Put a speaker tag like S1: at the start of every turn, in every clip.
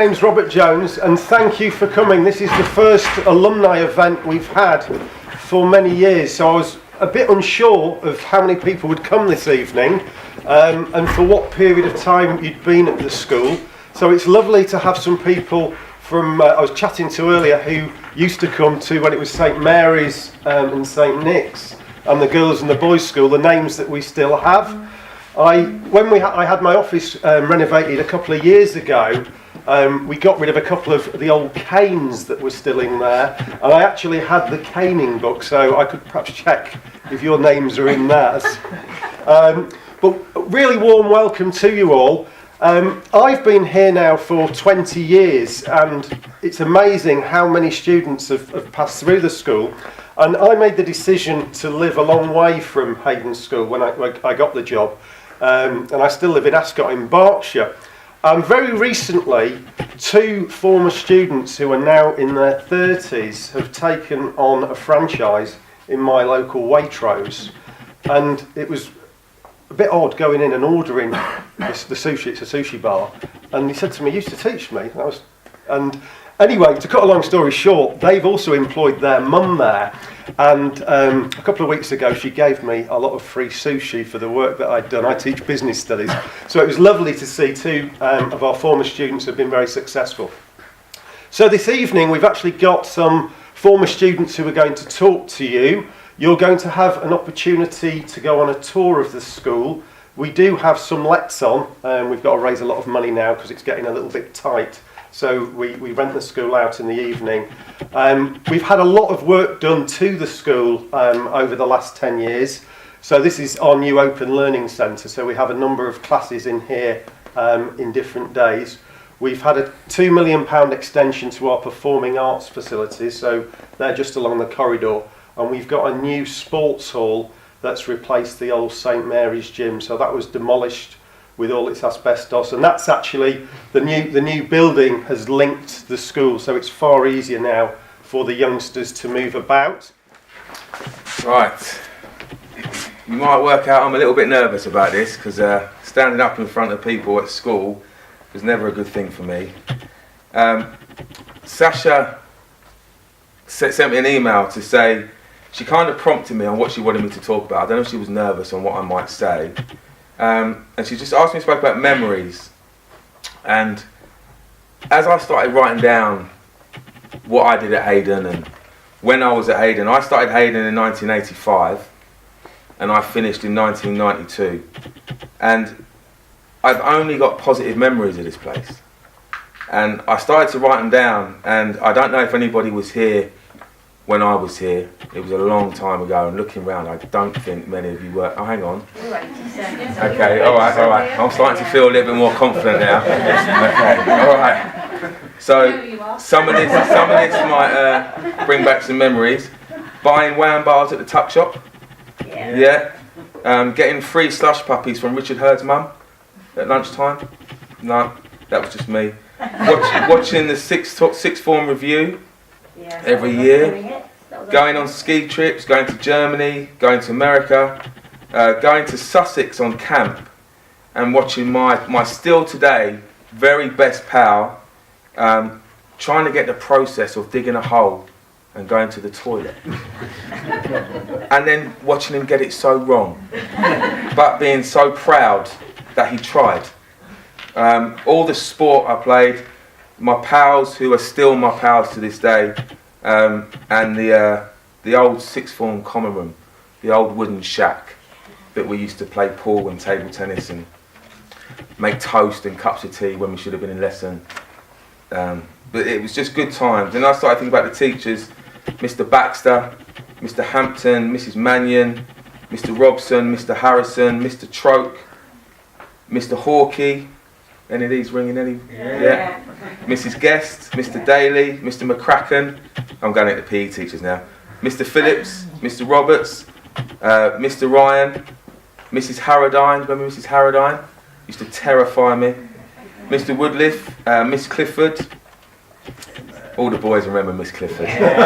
S1: name's Robert Jones, and thank you for coming. This is the first alumni event we've had for many years, so I was a bit unsure of how many people would come this evening and for what period of time you'd been at the school. So it's lovely to have some people from, I was chatting to earlier, who used to come to when it was St Mary's and St Nick's and the girls and the boys school, the names that we still have. I had my office renovated a couple of years ago, we got rid of a couple of the old canes that were still in there, and I actually had the caning book, so I could perhaps check if your names are in that. But really warm welcome to you all. I've been here now for 20 years, and it's amazing how many students have passed through the school. And I made the decision to live a long way from Hayden School when I got the job. And I still live in Ascot in Berkshire. And very recently, two former students who are now in their 30s have taken on a franchise in my local Waitrose. And it was a bit odd going in and ordering the sushi. It's a sushi bar. And he said to me, "You used to teach me." And anyway, to cut a long story short, they've also employed their mum there. And a couple of weeks ago, she gave me a lot of free sushi for the work that I'd done. I teach business studies. So it was lovely to see two of our former students have been very successful. So this evening, we've actually got some former students who are going to talk to you. You're going to have an opportunity to go on a tour of the school. We do have some lets on. We've got to raise a lot of money now because it's getting a little bit tight. So we rent the school out in the evening. We've had a lot of work done to the school over the last 10 years. So this is our new open learning centre. So we have a number of classes in here in different days. We've had a £2 million extension to our performing arts facilities. So they're just along the corridor. And we've got a new sports hall that's replaced the old St Mary's gym. So that was demolished with all its asbestos, and that's actually the new building has linked the school, so it's far easier now for the youngsters to move about.
S2: Right, you might work out I'm a little bit nervous about this because standing up in front of people at school is never a good thing for me. Sasha sent me an email to say she kind of prompted me on what she wanted me to talk about. I don't know if she was nervous on what I might say. And she just asked me to speak about memories, and as I started writing down what I did at Hayden and when I was at Hayden, I started Hayden in 1985 and I finished in 1992, and I've only got positive memories of this place, and I started to write them down, and I don't know if anybody was here when I was here. It was a long time ago, and looking around, I don't think many of you were. Oh, hang on. Okay, all right. I'm starting to feel a little bit more confident now. Okay, all right. So some of this might bring back some memories. Buying wham bars at the tuck shop. Yeah. Getting free slush puppies from Richard Hurd's mum at lunchtime. No, that was just me. Watching the sixth form review. Every year, going on ski trips, going to Germany, going to America, going to Sussex on camp, and watching my still today very best pal trying to get the process of digging a hole and going to the toilet, and then watching him get it so wrong, but being so proud that he tried. All the sport I played, my pals who are still my pals to this day, and the old sixth form common room, the old wooden shack that we used to play pool and table tennis and make toast and cups of tea when we should have been in lesson. But it was just good times. Then I started thinking about the teachers, Mr. Baxter, Mr. Hampton, Mrs. Mannion, Mr. Robson, Mr. Harrison, Mr. Troke, Mr. Hawkey. Any of these ringing any? Yeah. Mrs. Guest, Mr. Daly, Mr. McCracken. I'm going at the PE teachers now. Mr. Phillips, Mr. Roberts, Mr. Ryan, Mrs. Harradine. Remember Mrs. Harradine? Used to terrify me. Mr. Woodliff, Miss Clifford. All the boys remember Miss Clifford. Miss Clifford.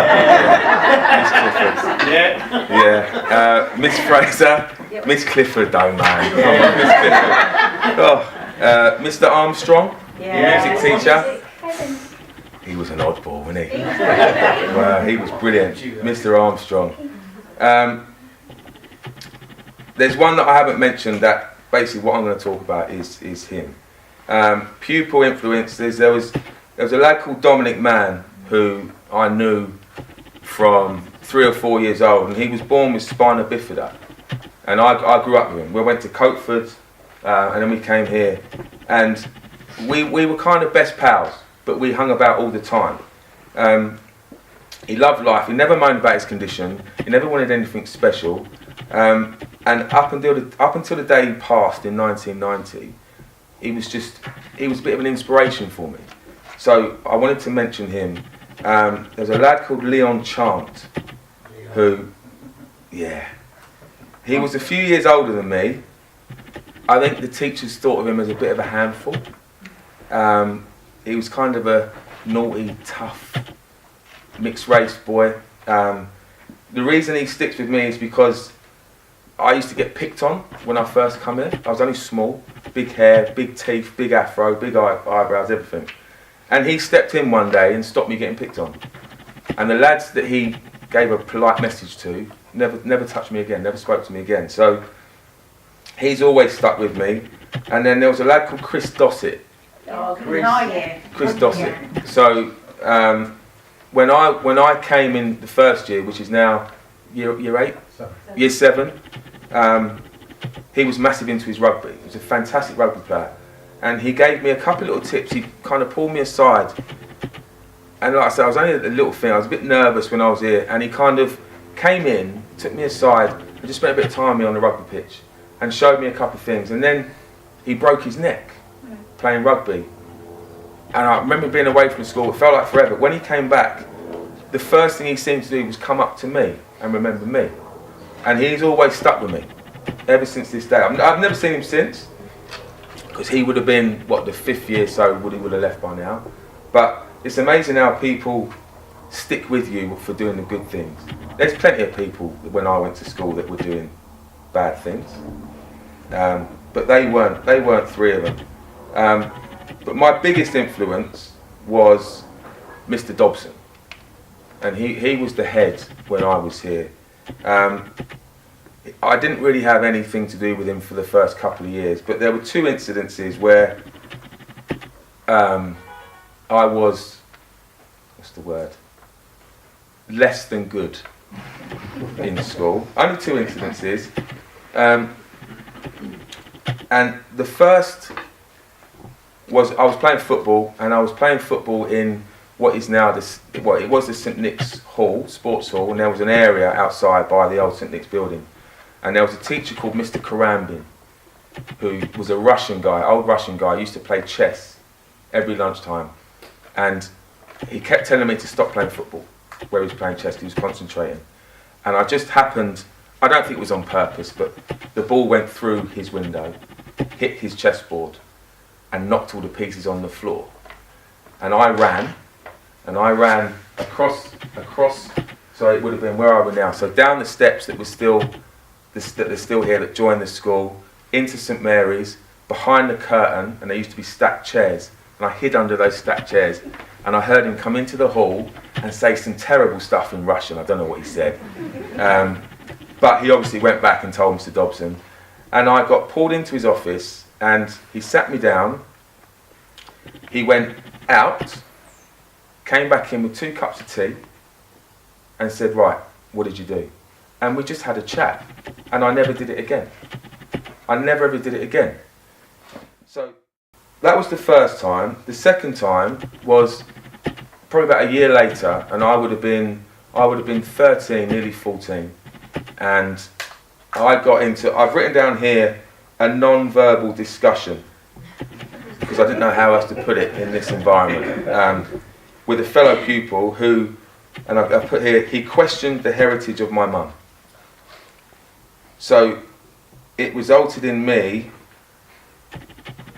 S2: Yeah. Miss Fraser, Miss Clifford though, man. Miss Clifford. Oh. Mr. Armstrong, music teacher, He was an oddball, wasn't he? Wow, he was brilliant, Mr. Armstrong. There's one that I haven't mentioned that basically what I'm going to talk about is him. Pupil influences. There was a lad called Dominic Mann who I knew from 3 or 4 years old, and he was born with spina bifida. And I grew up with him. We went to Coatford, and then we came here, and we were kind of best pals, but we hung about all the time. He loved life. He never moaned about his condition. He never wanted anything special. And up until the day he passed in 1990, he was a bit of an inspiration for me. So I wanted to mention him. There's a lad called Leon Chant, who, he was a few years older than me. I think the teachers thought of him as a bit of a handful. He was kind of a naughty, tough, mixed race boy. The reason he sticks with me is because I used to get picked on when I first come here. I was only small, big hair, big teeth, big afro, big eyebrows, everything. And he stepped in one day and stopped me getting picked on. And the lads that he gave a polite message to never touched me again, never spoke to me again. So he's always stuck with me. And then there was a lad called Chris Dossett. Chris Dossett. So when I came in the first year, which is now year 8, year 7, he was massive into his rugby. He was a fantastic rugby player, and he gave me a couple of little tips. He kind of pulled me aside, and like I said, I was only a little thing. I was a bit nervous when I was here, and he kind of came in, took me aside, and just spent a bit of time with me on the rugby pitch, and showed me a couple of things. And then he broke his neck playing rugby, and I remember being away from school. It felt like forever. When he came back, the first thing he seemed to do was come up to me and remember me. And he's always stuck with me ever since this day. I've never seen him since, because he would have been, the 5th year so he would have left by now. But it's amazing how people stick with you for doing the good things. There's plenty of people when I went to school that were doing bad things, but they weren't 3 of them. But my biggest influence was Mr. Dobson, and he was the head when I was here. I didn't really have anything to do with him for the first couple of years, but there were 2 incidences where I was, less than good in school. Only 2 incidences. And the first was I was playing football, and I was playing football in what is now it was the St Nick's Hall, sports hall, and there was an area outside by the old St Nick's building. And there was a teacher called Mr. Karambin, who was a Russian guy, old Russian guy, used to play chess every lunchtime. And he kept telling me to stop playing football where he was playing chess, because he was concentrating. And I just happened, I don't think it was on purpose, but the ball went through his window, hit his chessboard, and knocked all the pieces on the floor. And I ran across, so it would have been where are we now? So down the steps that they're still here, that joined the school, into St Mary's, behind the curtain, and there used to be stacked chairs, and I hid under those stacked chairs, and I heard him come into the hall and say some terrible stuff in Russian. I don't know what he said, but he obviously went back and told Mr. Dobson, and I got pulled into his office, and he sat me down. He went out, came back in with 2 cups of tea, and said, "Right, what did you do?" And we just had a chat, and I never did it again. I never ever did it again. So that was the first time. The second time was probably about a year later, and I would have been 13, nearly 14, and I've written down here a non-verbal discussion, because I didn't know how else to put it in this environment, with a fellow pupil who, and I put here, he questioned the heritage of my mum. So it resulted in me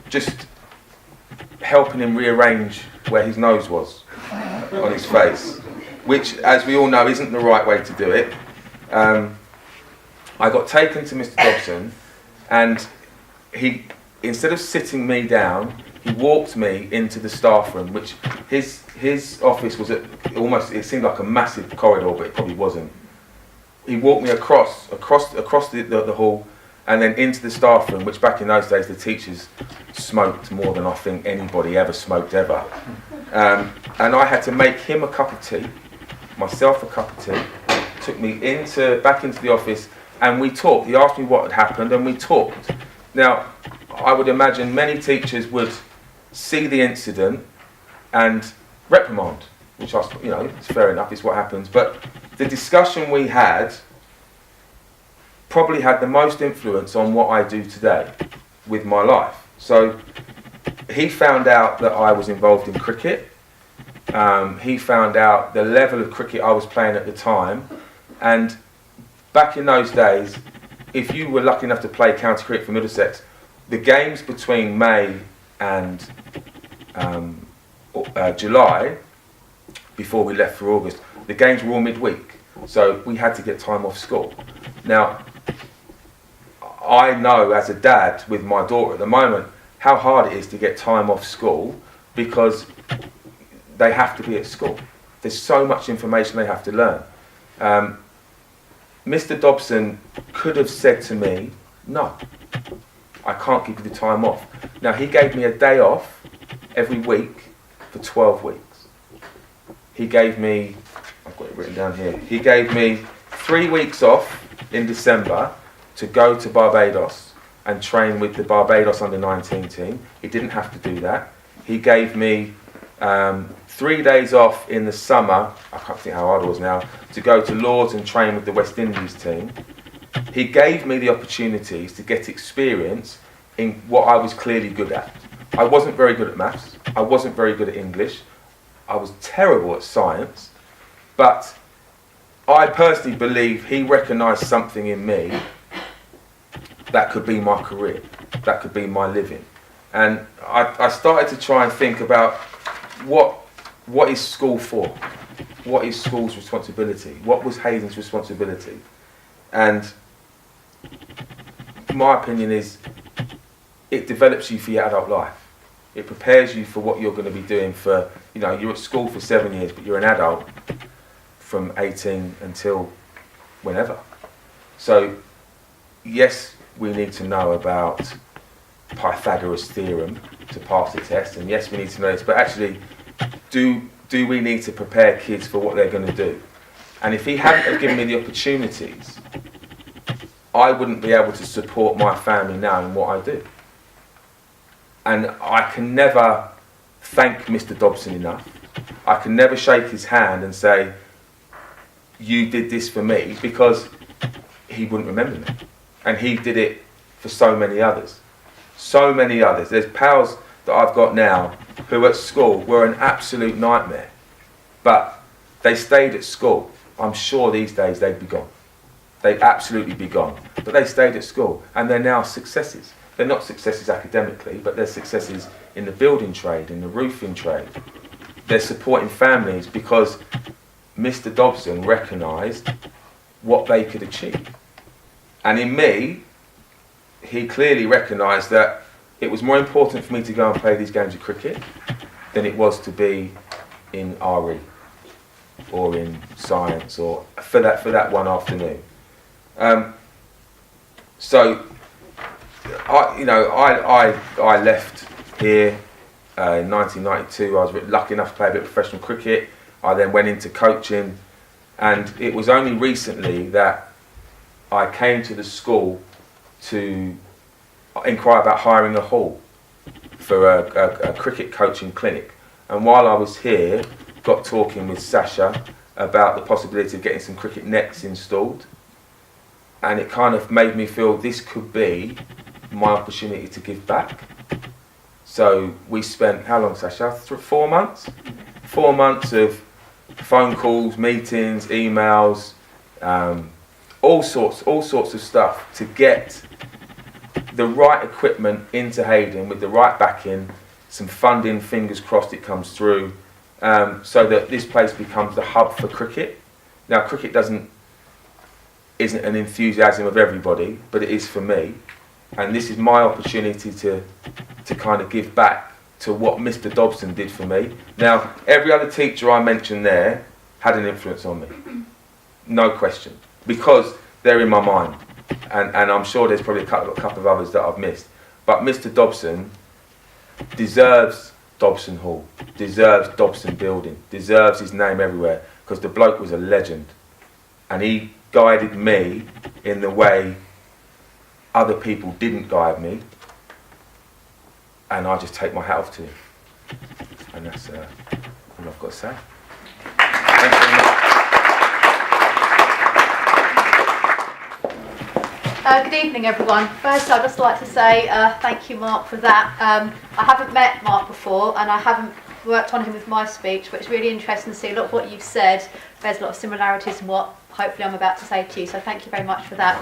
S2: just helping him rearrange where his nose was on his face, which, as we all know, isn't the right way to do it. I got taken to Mr. Dobson, and he, instead of sitting me down, he walked me into the staff room, which his office was it seemed like a massive corridor, but it probably wasn't. He walked me across the hall, and then into the staff room, which back in those days the teachers smoked more than I think anybody ever smoked ever. And I had to make him a cup of tea, myself a cup of tea, took me back into the office, and we talked. He asked me what had happened, and we talked. Now, I would imagine many teachers would see the incident and reprimand, which it's fair enough, it's what happens. But the discussion we had probably had the most influence on what I do today with my life. So he found out that I was involved in cricket. He found out the level of cricket I was playing at the time. And back in those days, if you were lucky enough to play county cricket for Middlesex, the games between May and July, before we left for August, the games were all midweek. So we had to get time off school. Now, I know as a dad with my daughter at the moment how hard it is to get time off school because they have to be at school. There's so much information they have to learn. Mr. Dobson could have said to me, no, I can't give you the time off. Now, he gave me a day off every week for 12 weeks. He gave me, I've got it written down here, he gave me 3 weeks off in December to go to Barbados and train with the Barbados under-19 team. He didn't have to do that. He gave me 3 days off in the summer, I can't think how hard it was now, to go to Lords and train with the West Indies team. He gave me the opportunities to get experience in what I was clearly good at. I wasn't very good at maths, I wasn't very good at English, I was terrible at science, but I personally believe he recognised something in me that could be my career, that could be my living. And I started to try and think about what is school for? What is school's responsibility? What was Hayden's responsibility? And my opinion is it develops you for your adult life. It prepares you for what you're going to be doing for, you're at school for 7 years, but you're an adult from 18 until whenever. So, yes, we need to know about Pythagoras' theorem to pass the test, and yes, we need to know this, but actually, do we need to prepare kids for what they're going to do? And if he hadn't have given me the opportunities, I wouldn't be able to support my family now in what I do. And I can never thank Mr. Dobson enough. I can never shake his hand and say, you did this for me, because he wouldn't remember me. And he did it for so many others. So many others. There's pals that I've got now who at school were an absolute nightmare. But they stayed at school. I'm sure these days they'd be gone. They'd absolutely be gone. But they stayed at school and they're now successes. They're not successes academically, but they're successes in the building trade, in the roofing trade. They're supporting families because Mr. Dobson recognised what they could achieve. And in me, he clearly recognised that it was more important for me to go and play these games of cricket than it was to be in RE or in science or for that one afternoon. So I left here in 1992. I was lucky enough to play a bit of professional cricket. I then went into coaching, and it was only recently that I came to the school to inquire about hiring a hall for a cricket coaching clinic. And while I was here, got talking with Sasha about the possibility of getting some cricket nets installed. And it kind of made me feel this could be my opportunity to give back. So we spent, how long, Sasha? 4 months? 4 months of phone calls, meetings, emails, all sorts of stuff to get the right equipment into Hayden with the right backing, some funding, fingers crossed it comes through, so that this place becomes the hub for cricket. Now, cricket isn't an enthusiasm of everybody, but it is for me, and this is my opportunity to kind of give back to what Mr. Dobson did for me. Now, every other teacher I mentioned there had an influence on me, no question, because they're in my mind, and I'm sure there's probably a couple of others that I've missed. But Mr. Dobson deserves Dobson Hall, deserves Dobson Building, deserves his name everywhere, because the bloke was a legend, and he guided me in the way other people didn't guide me, and I just take my hat off to him. And that's all I've got to say. Thanks very much.
S3: Good evening, everyone. First, I'd just like to say thank you, Mark, for that. I haven't met Mark before, and I haven't worked on him with my speech, but it's really interesting to see a lot of what you've said. There's a lot of similarities in what hopefully I'm about to say to you, so thank you very much for that.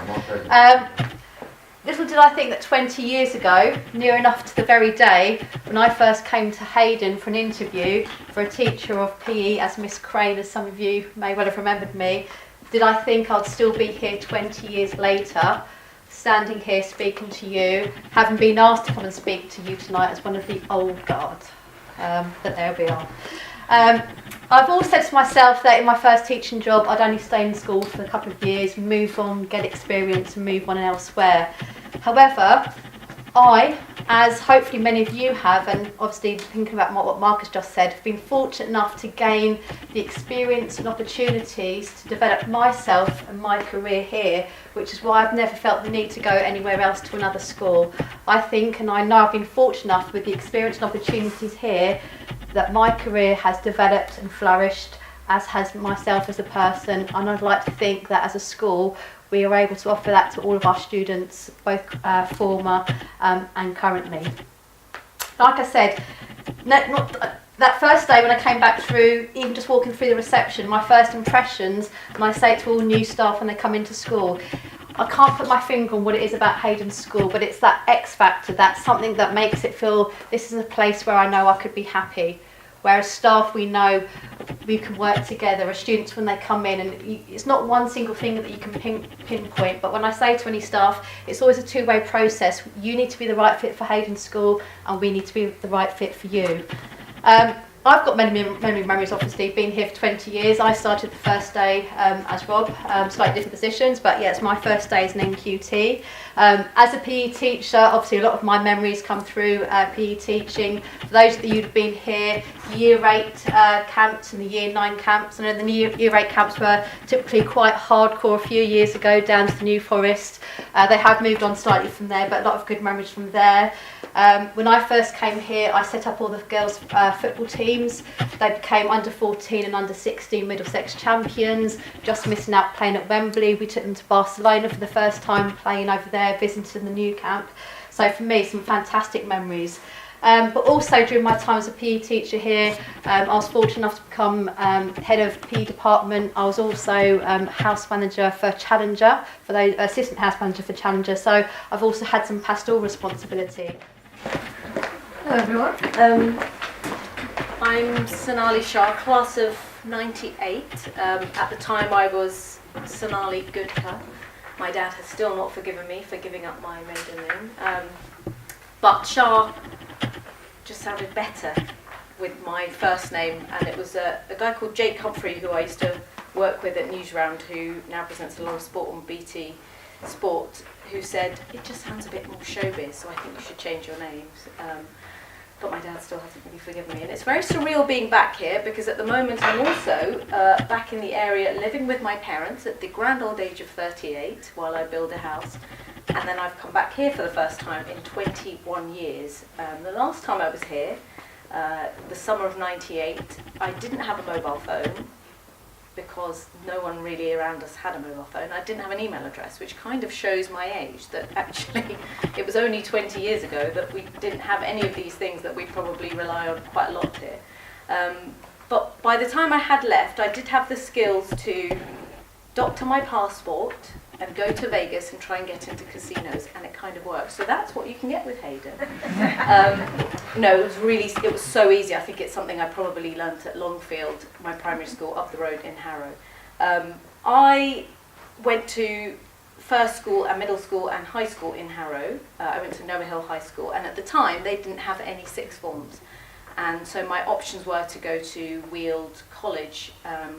S3: Little did I think that 20 years ago, near enough to the very day, when I first came to Hayden for an interview for a teacher of PE as Miss Crane, as some of you may well have remembered me, did I think I'd still be here 20 years later, standing here speaking to you, having been asked to come and speak to you tonight as one of the old guard. But there we are. I've always said to myself that in my first teaching job, I'd only stay in school for a couple of years, move on, get experience and move on elsewhere. However, I, as hopefully many of you have, and obviously thinking about what Mark has just said, have been fortunate enough to gain the experience and opportunities to develop myself and my career here, which is why I've never felt the need to go anywhere else to another school. I think, and I know I've been fortunate enough with the experience and opportunities here, that my career has developed and flourished, as has myself as a person, and I'd like to think that as a school we are able to offer that to all of our students, both former and currently. Like I said, that first day when I came back through, even just walking through the reception, my first impressions, and I say it to all new staff when they come into school, I can't put my finger on what it is about Hayden School, but it's that X factor, that's something that makes it feel this is a place where I know I could be happy. Whereas staff, we know we can work together. As students, when they come in, and it's not one single thing that you can pinpoint, but when I say to any staff, it's always a two-way process. You need to be the right fit for Hayden School, and we need to be the right fit for you. I've got many memories, obviously, been here for 20 years. I started the first day as Rob, slightly different positions, but yeah, it's my first day as an NQT. As a PE teacher, obviously a lot of my memories come through PE teaching. For those of you who've been here, Year 8 camps and the Year 9 camps, I know the Year 8 camps were typically quite hardcore a few years ago, down to the New Forest. They have moved on slightly from there, but a lot of good memories from there. When I first came here, I set up all the girls' football teams. They became under 14 and under 16 Middlesex champions, just missing out playing at Wembley. We took them to Barcelona for the first time, playing over there, visiting the new camp. So for me, some fantastic memories. But also during my time as a PE teacher here, I was fortunate enough to become head of PE department. I was also house manager for Challenger, for those assistant house manager for Challenger. So I've also had some pastoral responsibility.
S4: Hello everyone, I'm Sonali Shah, class of 98. At the time I was Sonali Gudka. My dad has still not forgiven me for giving up my maiden name, but Shah just sounded better with my first name, and it was a guy called Jake Humphrey who I used to work with at Newsround, who now presents a lot of sport on BT Sport, who said, it just sounds a bit more showbiz, so I think you should change your names. But my dad still hasn't really forgiven me. And it's very surreal being back here, because at the moment I'm also back in the area living with my parents at the grand old age of 38 while I build a house. And then I've come back here for the first time in 21 years. The last time I was here, the summer of 98, I didn't have a mobile phone, because no one really around us had a mobile phone. I didn't have an email address, which kind of shows my age, that actually it was only 20 years ago that we didn't have any of these things that we probably rely on quite a lot here. But by the time I had left, I did have the skills to doctor my passport and go to Vegas and try and get into casinos, and it kind of worked. So that's what you can get with Hayden. No, it was so easy. I think it's something I probably learnt at Longfield, my primary school up the road in Harrow. I went to first school and middle school and high school in Harrow. I went to Noah Hill High School, and at the time they didn't have any sixth forms. And so my options were to go to Weald College,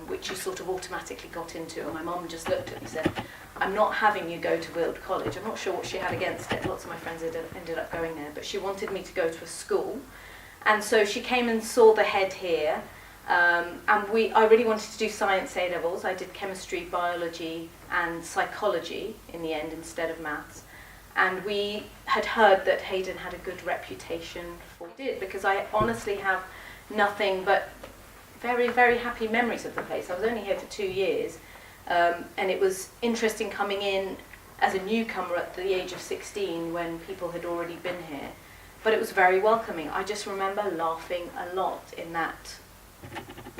S4: which you sort of automatically got into. And my mum just looked at me and said, I'm not having you go to Weald College. I'm not sure what she had against it. Lots of my friends ended up going there. But she wanted me to go to a school. And so she came and saw the head here. And I really wanted to do science A-levels. I did chemistry, biology and psychology in the end instead of maths. And we had heard that Hayden had a good reputation for it, because I honestly have nothing but very, very happy memories of the place. I was only here for 2 years, and it was interesting coming in as a newcomer at the age of 16 when people had already been here. But it was very welcoming. I just remember laughing a lot in that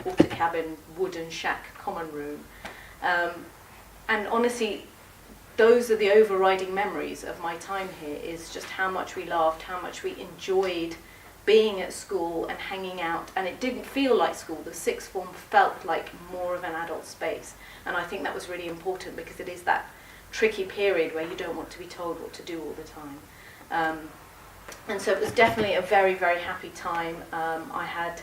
S4: water cabin, wooden shack common room. And honestly, those are the overriding memories of my time here, is just how much we laughed, how much we enjoyed being at school and hanging out. And it didn't feel like school. The sixth form felt like more of an adult space. And I think that was really important, because it is that tricky period where you don't want to be told what to do all the time. And so it was definitely a very, very happy time. I had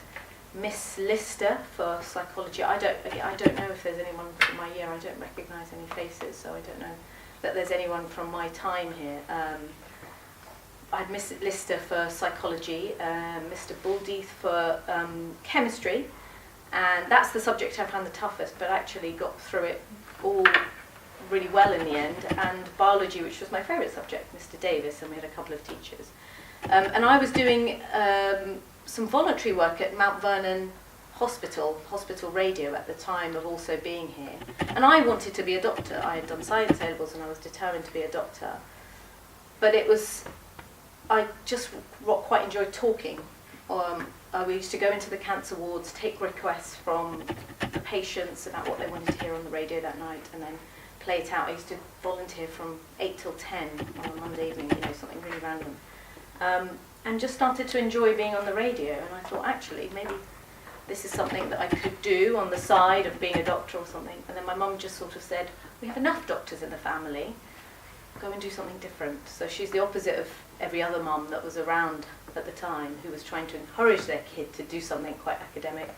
S4: Miss Lister for psychology. I don't know if there's anyone from my year. I don't recognise any faces, so I don't know that there's anyone from my time here. I had Miss Lister for psychology, Mr. Buldeith for chemistry, and that's the subject I found the toughest, but actually got through it all really well in the end. And biology, which was my favourite subject, Mr. Davis, and we had a couple of teachers. And I was doing some voluntary work at Mount Vernon hospital radio at the time of also being here. And I wanted to be a doctor. I had done science A-levels and I was determined to be a doctor. But I just quite enjoyed talking. We used to go into the cancer wards, take requests from the patients about what they wanted to hear on the radio that night, and then play it out. I used to volunteer from 8 till 10 on a Monday evening, something really random. And just started to enjoy being on the radio, and I thought, actually, maybe this is something that I could do on the side of being a doctor or something. And then my mum just sort of said, we have enough doctors in the family, go and do something different. So she's the opposite of every other mum that was around at the time who was trying to encourage their kid to do something quite academic.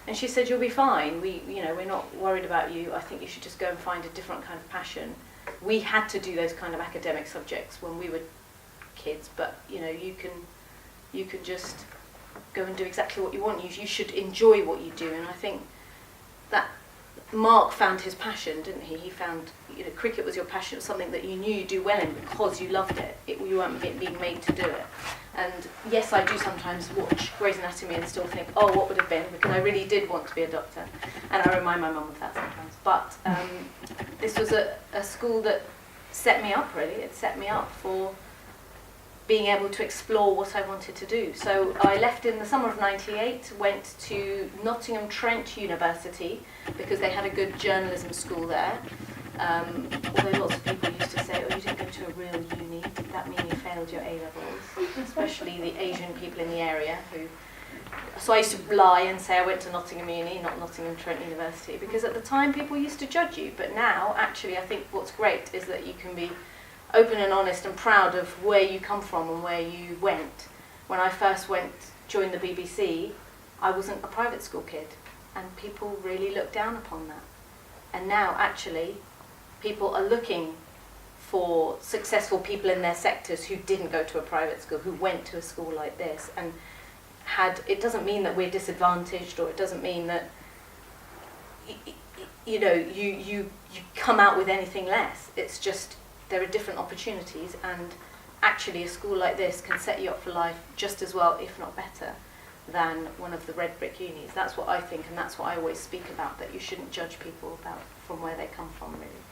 S4: And she said, you'll be fine, we're not worried about you, I think you should just go and find a different kind of passion. We had to do those kind of academic subjects when we were kids, but you can just go and do exactly what you want. You should enjoy what you do. And I think that Mark found his passion, didn't he? He found cricket was your passion. It was something that you knew you'd do well in because you loved it. You weren't being made to do it. And yes, I do sometimes watch Grey's Anatomy and still think, oh, what would have been, because I really did want to be a doctor. And I remind my mum of that sometimes. But this was a school that set me up, really. It set me up for being able to explore what I wanted to do. So I left in the summer of '98, went to Nottingham Trent University because they had a good journalism school there. Although lots of people used to say, oh, you didn't go to a real uni, did that mean you failed your A-levels? Especially the Asian people in the area so I used to lie and say I went to Nottingham Uni, not Nottingham Trent University, because at the time people used to judge you. But now, actually, I think what's great is that you can be open and honest and proud of where you come from and where you went. When I first joined the BBC, I wasn't a private school kid, and people really looked down upon that. And now, actually, people are looking for successful people in their sectors who didn't go to a private school, who went to a school like this, and it doesn't mean that we're disadvantaged, or it doesn't mean that you come out with anything less. It's just there are different opportunities, and actually a school like this can set you up for life just as well, if not better, than one of the red brick unis. That's what I think, and that's what I always speak about, that you shouldn't judge people from where they come from, really.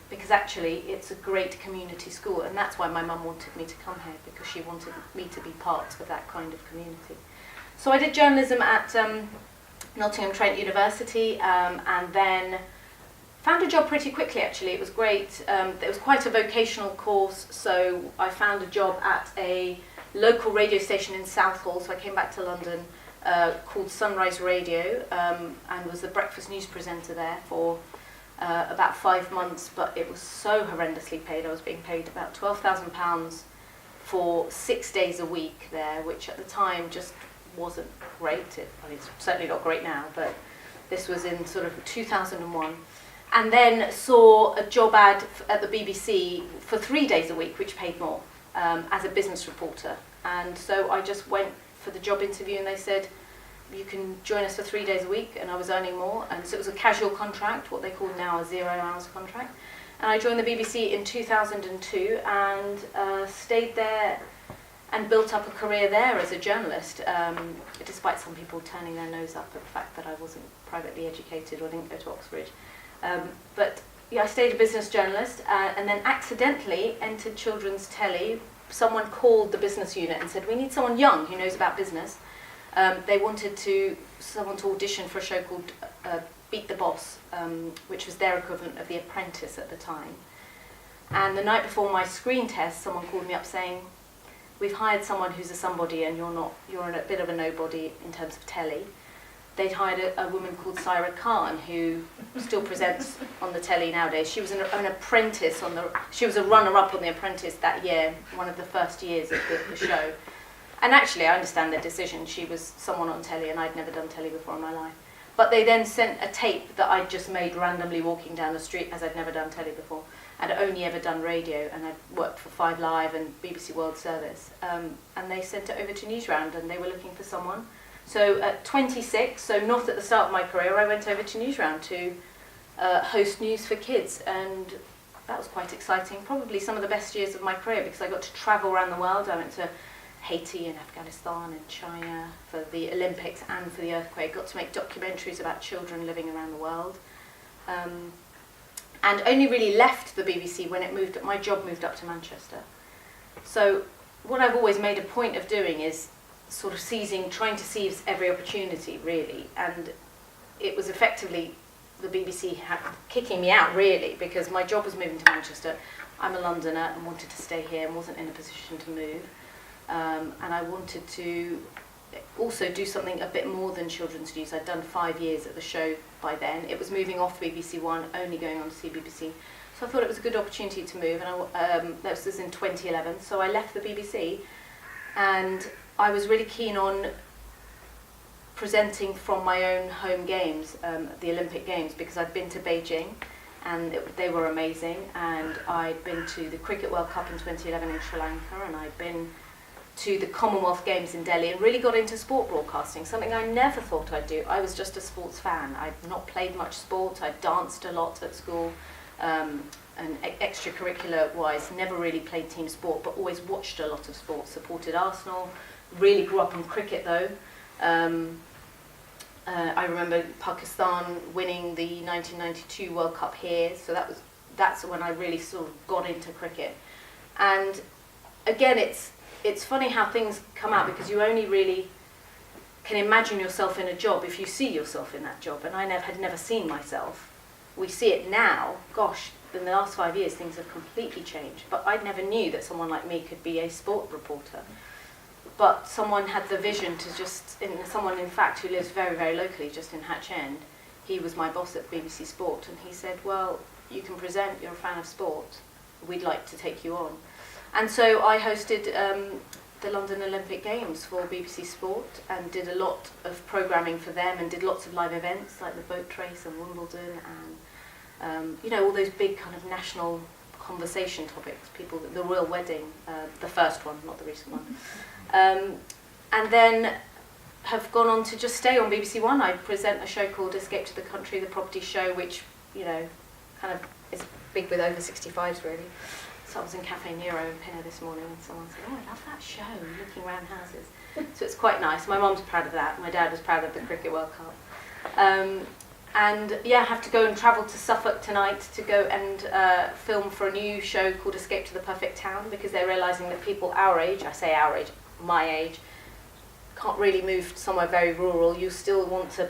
S4: Because actually it's a great community school, and that's why my mum wanted me to come here, because she wanted me to be part of that kind of community. So I did journalism at Nottingham Trent University, and then found a job pretty quickly, actually. It was great. It was quite a vocational course, so I found a job at a local radio station in Southall, so I came back to London, called Sunrise Radio, and was the breakfast news presenter there for about 5 months, but it was so horrendously paid. I was being paid about £12,000 for 6 days a week there, which at the time just wasn't great. I mean, it's certainly not great now, but this was in sort of 2001. And then saw a job ad at the BBC for 3 days a week, which paid more, as a business reporter. And so I just went for the job interview, and they said, you can join us for 3 days a week, and I was earning more. And so it was a casual contract, what they call now a 0 hours contract. And I joined the BBC in 2002 and stayed there and built up a career there as a journalist, despite some people turning their nose up at the fact that I wasn't privately educated or didn't go to Oxbridge. But yeah, I stayed a business journalist and then accidentally entered children's telly. Someone called the business unit and said, we need someone young who knows about business. They wanted someone to audition for a show called Beat the Boss, which was their equivalent of The Apprentice at the time. And the night before my screen test, someone called me up saying, we've hired someone who's a somebody and you're a bit of a nobody in terms of telly. They'd hired a woman called Syra Khan, who still presents on the telly nowadays. She was an apprentice she was a runner-up on The Apprentice that year, one of the first years of the show. And actually, I understand their decision. She was someone on telly, and I'd never done telly before in my life. But they then sent a tape that I'd just made randomly walking down the street, as I'd never done telly before. I'd only ever done radio, and I'd worked for 5 Live and BBC World Service. And they sent it over to Newsround, and they were looking for someone. So at 26, so not at the start of my career, I went over to Newsround to host news for kids, and that was quite exciting. Probably some of the best years of my career, because I got to travel around the world. I went to Haiti and Afghanistan and China for the Olympics and for the earthquake. Got to make documentaries about children living around the world. And only really left the BBC when my job moved up to Manchester. So what I've always made a point of doing is sort of trying to seize every opportunity, really. And it was effectively the BBC kicking me out, really, because my job was moving to Manchester. I'm a Londoner and wanted to stay here and wasn't in a position to move. And I wanted to also do something a bit more than children's news. I'd done 5 years at the show by then. It was moving off BBC One, only going on to CBBC. So I thought it was a good opportunity to move, and that was in 2011. So I left the BBC, and I was really keen on presenting from my own home games, the Olympic Games, because I'd been to Beijing, and they were amazing. And I'd been to the Cricket World Cup in 2011 in Sri Lanka, and I'd been to the Commonwealth Games in Delhi, and really got into sport broadcasting, something I never thought I'd do. I was just a sports fan. I'd not played much sport. I danced a lot at school, and extracurricular-wise, never really played team sport, but always watched a lot of sport, supported Arsenal, really grew up on cricket though. I remember Pakistan winning the 1992 World Cup here, so that's when I really sort of got into cricket. And again, it's funny how things come out, because you only really can imagine yourself in a job if you see yourself in that job, and I had never seen myself. We see it now. Gosh, in the last 5 years things have completely changed, but I never knew that someone like me could be a sport reporter. But someone had the vision to someone in fact who lives very, very locally, just in Hatch End. He was my boss at BBC Sport, and he said, well, you can present, you're a fan of sport, we'd like to take you on. And so I hosted the London Olympic Games for BBC Sport, and did a lot of programming for them, and did lots of live events like the boat race and Wimbledon, and all those big kind of national conversation topics, the royal wedding, the first one, not the recent one. And then have gone on to just stay on BBC One. I present a show called Escape to the Country, the property show, which, kind of is big with over 65s really. So I was in Cafe Nero in Pinner this morning, and someone said, oh, I love that show, looking around houses. So it's quite nice. My mum's proud of that. My dad was proud of the Cricket World Cup. And yeah, I have to go and travel to Suffolk tonight to go and film for a new show called Escape to the Perfect Town, because they're realising that people our age, I say our age, my age, can't really move somewhere very rural. You still want to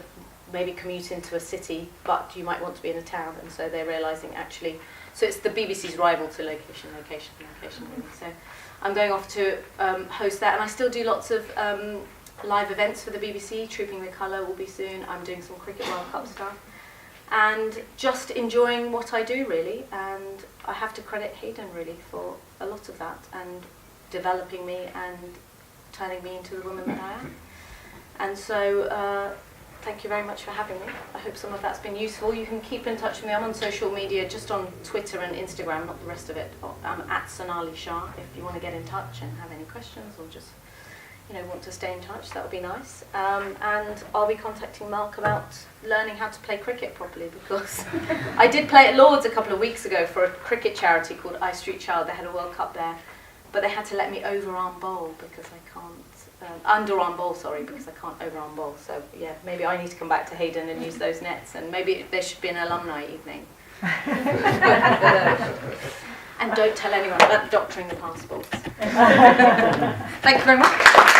S4: maybe commute into a city, but you might want to be in a town, and so they're realising actually, so it's the BBC's rival to location really. So I'm going off to host that, and I still do lots of live events for the BBC. Trooping the Colour will be soon. I'm doing some Cricket World Cup stuff, and just enjoying what I do really. And I have to credit Hayden really for a lot of that, and developing me and turning me into the woman that I am. And so thank you very much for having me. I hope some of that's been useful. You can keep in touch with me. I'm on social media, just on Twitter and Instagram, not the rest of it. I'm at Sonali Shah if you want to get in touch and have any questions, or just want to stay in touch. That would be nice. And I'll be contacting Mark about learning how to play cricket properly, because I did play at Lord's a couple of weeks ago for a cricket charity called I Street Child. They had a World Cup there, but they had to let me overarm bowl because I can't. Underarm bowl, sorry, because I can't overarm bowl. So yeah, maybe I need to come back to Hayden and use those nets, and maybe there should be an alumni evening. And don't tell anyone about doctoring the passports. Thank you very much.